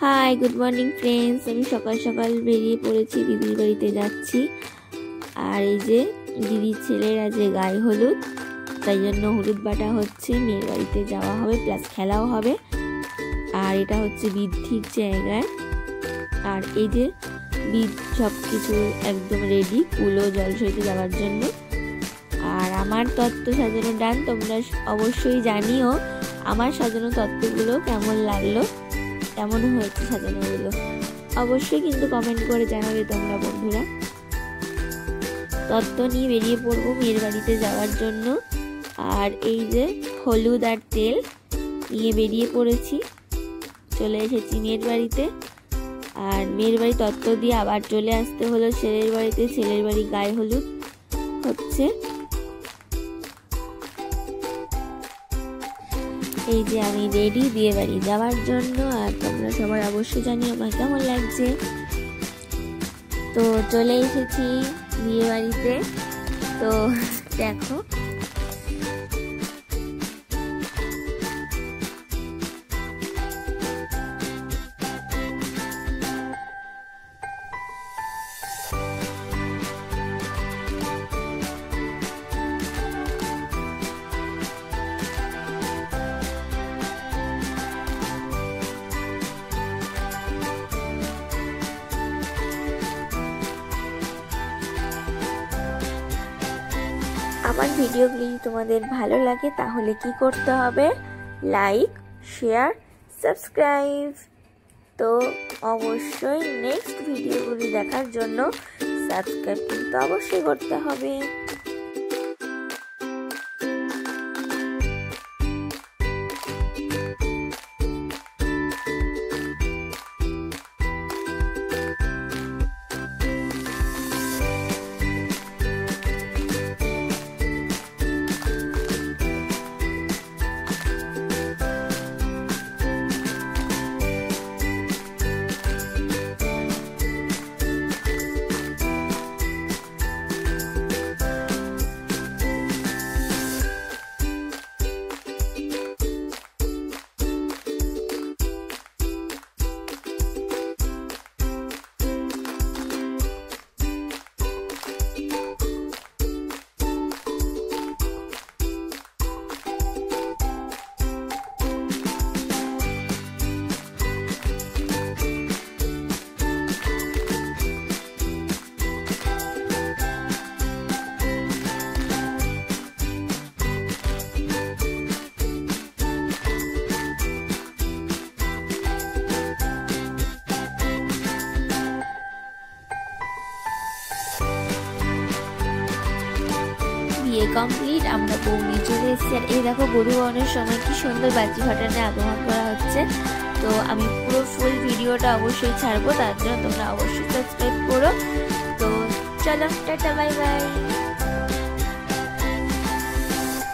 High, good morning friends. আমি সকাল সকাল বেরিয়ে পড়েছি, দিদির বাড়িতে যাচ্ছি। আর এই যে দিদির ছেলের আজ গায়ে হলুদ, তাই জন্য হলুদ বাটা হচ্ছে। মেয়ের বাড়িতে যাওয়া হবে, প্লাস খেলাও হবে। আর এটা হচ্ছে বৃদ্ধির জায়গায়। আর এই যে সব কিছু একদম রেডি, কুলো জল সইতে যাওয়ার জন্য। আর আমার তত্ত্ব সাজানো ডান। তোমরা অবশ্যই জানিও আমার সাজানো তত্ত্বগুলো কেমন লাগলো, কেমন হয়েছে সাজানোগুলো। অবশ্যই কিন্তু কমেন্ট করে জানাবে তোমরা বন্ধুরা। তত্ত্ব নিয়ে বেরিয়ে পড়বো মেয়ের বাড়িতে যাওয়ার জন্য। আর এই যে হলুদ আর তেল নিয়ে বেরিয়ে পড়েছি, চলে এসেছি মেয়ের বাড়িতে। আর মেয়ের বাড়ি তত্ত্ব দিয়ে আবার চলে আসতে হলো ছেলের বাড়িতে। ছেলের বাড়ি গায়ে হলুদ হচ্ছে। এই যে আমি রেডি বিয়ে বাড়ি যাওয়ার জন্য। আর তোমরা সবাই অবশ্যই জানিও আমার কেমন লাগছে। তো চলে এসেছি বিয়ে বাড়িতে। তো দেখো আমার ভিডিওগুলি যদি তোমাদের ভালো লাগে তাহলে কি করতে হবে? Like, share, subscribe. তো অবশ্যই নেক্সট ভিডিওগুলি দেখার জন্য সাবস্ক্রাইব কিন্তু অবশ্যই করতে হবে। বিয়ে কমপ্লিট, আমরা বউ নিয়ে চলে এসেছি। আর এই দেখো বধূ বরণের সময় কি সুন্দর বাজি ফাটানো আগমন করা হচ্ছে। তো আমি পুরো ফুল ভিডিওটা অবশ্যই ছাড়বো, তার জন্য তোমরা অবশ্যই সাবস্ক্রাইব করো। তো চলো, টাটা, বাই বাই।